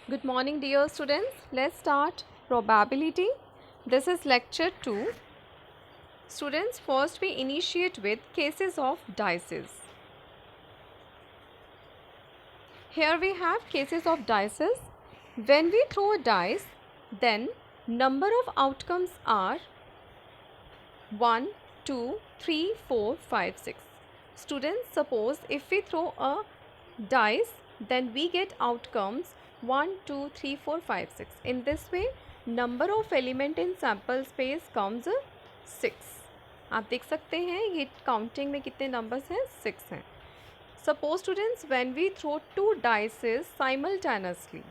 Good morning, dear students. Let's start probability. This is lecture 2. Students, first we initiate with cases of dices. Here we have cases of dices. When we throw a dice, then number of outcomes are 1, 2, 3, 4, 5, 6. Students, suppose if we throw a dice, then we get outcomes 1, 2, 3, 4, 5, 6. In this way, number of element in sample space comes 6. आप देख सकते हैं ये counting में कितने numbers हैं, 6 हैं. Suppose students, when we throw 2 dices simultaneously,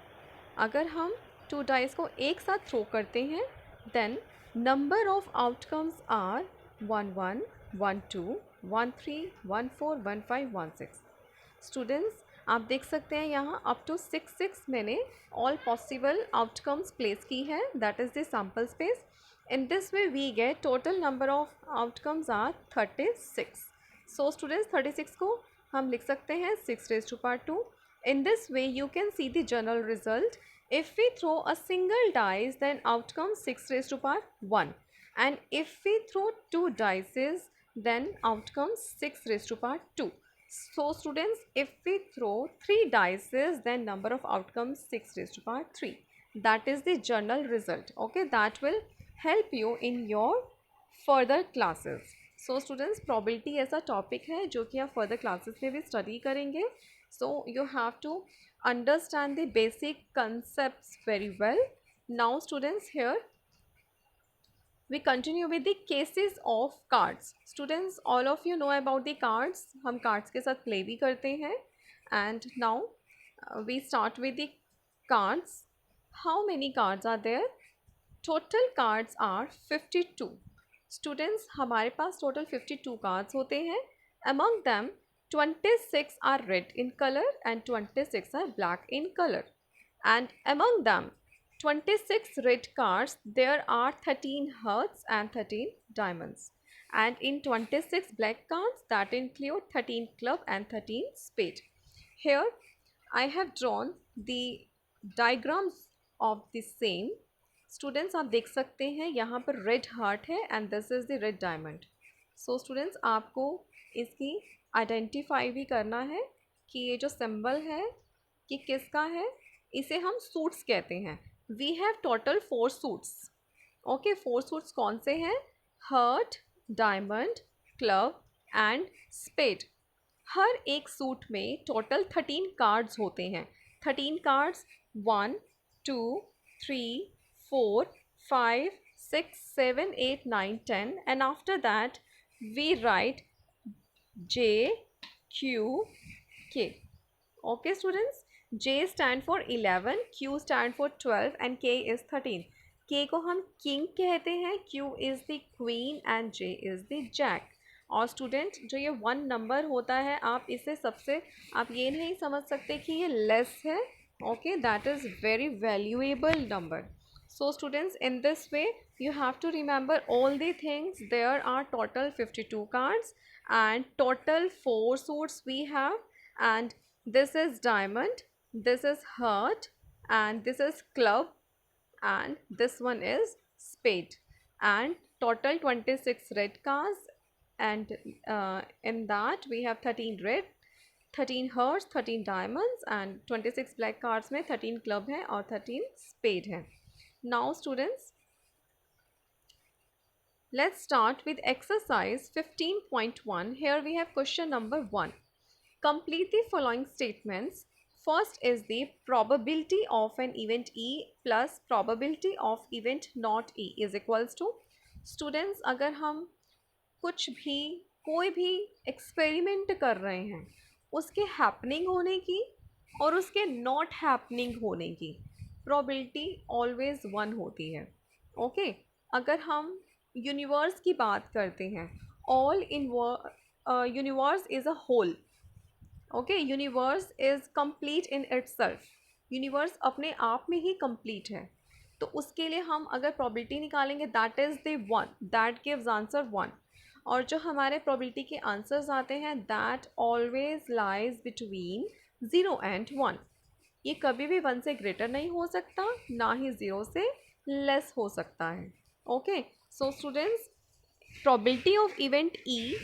अगर हम 2 dice को एक साथ थ्रो करते हैं, then number of outcomes are 1 1, 1 2, 1 3, 1 4, 1 5, 1 6. Students, आप देख सकते हैं यहाँ अप टू 6 मैंने all possible outcomes प्लेस की है, that is the sample space. In this way we get total number of outcomes are 36. So students, 36 को हम लिख सकते हैं 6 raised to power 2. In this way you can see the general result. If we throw a single dice, then outcome 6 raised to power 1. And if we throw 2 dices, then outcome 6 raised to power 2. So students, if we throw 3 dices, then number of outcomes 6 raised to power 3. That is the general result. Okay, that will help you in your further classes. So students, probability ऐसा topic है जो कि आप further classes में भी study करेंगे. So you have to understand the basic concepts very well. Now students, here we continue with the cases of cards. Students, all of you know about the cards. हम cards के साथ play भी करते हैं. And now we start with the cards. How many cards are there? Total cards are 52. Students, हमारे पास total 52 cards होते हैं. Among them 26 are red in color and 26 are black in color. And among them 26 red cards, there are 13 hearts and 13 diamonds. And in 26 black cards, that include 13 club and 13 spade. Here I have drawn the diagrams of the same. Students, आप देख सकते हैं यहाँ पर red heart है and this is the red diamond. So students, आपको इसकी identify भी करना है कि ये जो symbol है कि किसका है. इसे हम suits कहते हैं. We have total 4 suits. Okay, 4 suits कौन से हैं? Heart, diamond, club and spade. हर एक सूट में टोटल 13 कार्ड्स होते हैं. 13 cards 1, 2, 3, 4, 5, 6, 7, 8, 9, 10 and after that we write J, Q, K. Okay students, J stand for 11, Q stand for 12 and K is 13. K को हम king कहते हैं, Q is the queen and J is the jack. और student, जो ये 1 number होता है, आप इसे सबसे आप ये नहीं समझ सकते कि ये लेस है. Okay, that is very valuable number. So students, in this way you have to remember all the things. There are total 52 cards and total 4 suits we have, and this is diamond, this is heart and this is club and this one is spade, and total 26 red cards, and in that we have 13 red, 13 hearts, 13 diamonds and 26 black cards में 13 club है और 13 spade है. Now students, let's start with exercise 15.1. Here we have question number 1. Complete the following statements. First is the probability of an event E plus probability of event not E is equals to. Students, अगर हम कुछ भी कोई भी experiment कर रहे हैं, उसके हैपनिंग होने की और उसके नॉट हैपनिंग होने की प्रोबेबिलिटी ऑलवेज 1 होती है. ओके, अगर हम यूनिवर्स की बात करते हैं, all in universe is a whole. Okay, universe is complete in itself. Universe अपने आप में ही कंप्लीट है. तो उसके लिए हम अगर प्रोबेबिलिटी निकालेंगे, that is the 1, that gives answer 1. और जो हमारे प्रोबेबिलिटी के आंसर्स आते हैं, that always lies between 0 and 1. ये कभी भी 1 से ग्रेटर नहीं हो सकता, ना ही 0 से लेस हो सकता है. Okay, so students, probability of event E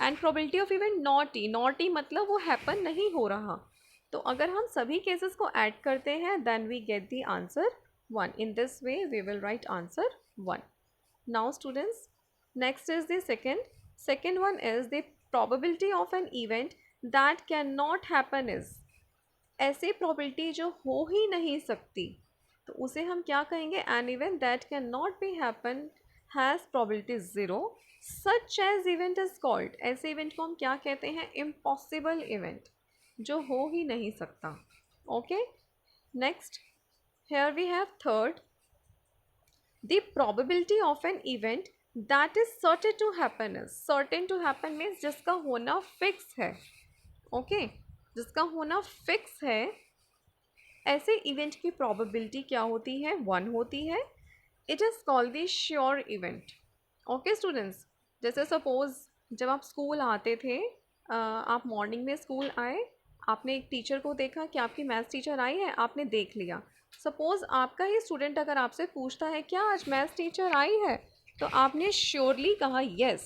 and probability of event not E मतलब वो हैपन नहीं हो रहा. तो अगर हम सभी केसेस को ऐड करते हैं then we get the answer 1. In this way we will write answer 1. Now students, next is the second one is the probability of an event that cannot happen is. ऐसी probability जो हो ही नहीं सकती, तो उसे हम क्या कहेंगे? An event that cannot be happen has probability 0 such as event is called. ऐसे event को हम क्या कहते हैं? Impossible event, जो हो ही नहीं सकता. Okay, next, here we have third, the probability of an event that is certain to happen is. Certain to happen means जिसका होना फिक्स है. ओके, जिसका होना फिक्स है, ऐसे इवेंट की प्रोबेबिलिटी क्या होती है? 1 होती है. It is called the sure event. Okay students, जैसे सपोज जब आप स्कूल आते थे, आप मॉर्निंग में स्कूल आए, आपने एक टीचर को देखा कि आपकी मैथ्स टीचर आई है, आपने देख लिया. सपोज़ आपका ही स्टूडेंट अगर आपसे पूछता है क्या आज मैथ्स टीचर आई है, तो आपने श्योरली कहा yes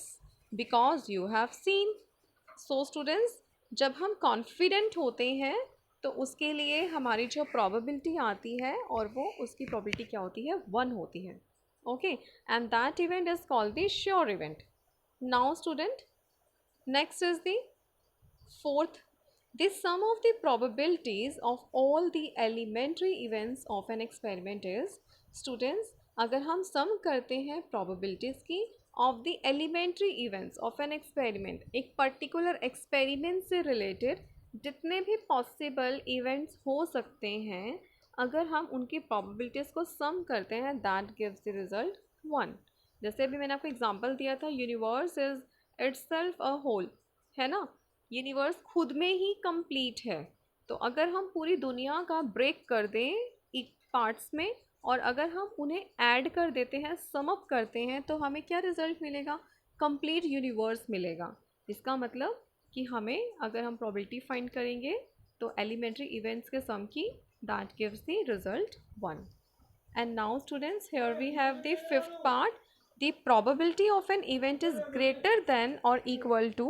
because you have seen. So students, जब हम कॉन्फिडेंट होते हैं तो उसके लिए हमारी जो प्रोबेबिलिटी आती है और वो उसकी प्रोबेबिलिटी क्या होती है? 1 होती है. Okay, and that event is called the sure event. Now student, next is the fourth, the sum of the probabilities of all the elementary events of an experiment is. Students, अगर हम sum करते हैं probabilities की of the elementary events of an experiment, एक particular experiment से related जितने भी possible events हो सकते हैं, अगर हम उनकी probabilities को sum करते हैं that gives the result 1. जैसे अभी मैंने आपको एग्जांपल दिया था, universe is itself a whole, है ना? यूनिवर्स खुद में ही कंप्लीट है. तो अगर हम पूरी दुनिया का ब्रेक कर दें एक पार्ट्स में और अगर हम उन्हें ऐड कर देते हैं, सम अप करते हैं, तो हमें क्या रिजल्ट मिलेगा? कंप्लीट यूनिवर्स मिलेगा. इसका मतलब कि हमें अगर हम प्रोबेबिलिटी फाइंड करेंगे तो एलिमेंट्री इवेंट्स के सम की, that gives the result 1. And now students, here we have the fifth part. The probability of an event is greater than or equal to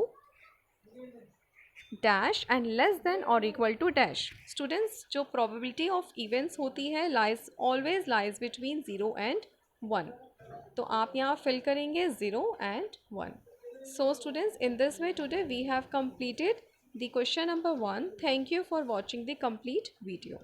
dash and less than or equal to dash. Students, जो probability of events होती है always lies between 0 and 1. तो आप यहाँ fill करेंगे 0 and 1. So students, in this way today we have completed the question number 1. Thank you for watching the complete video.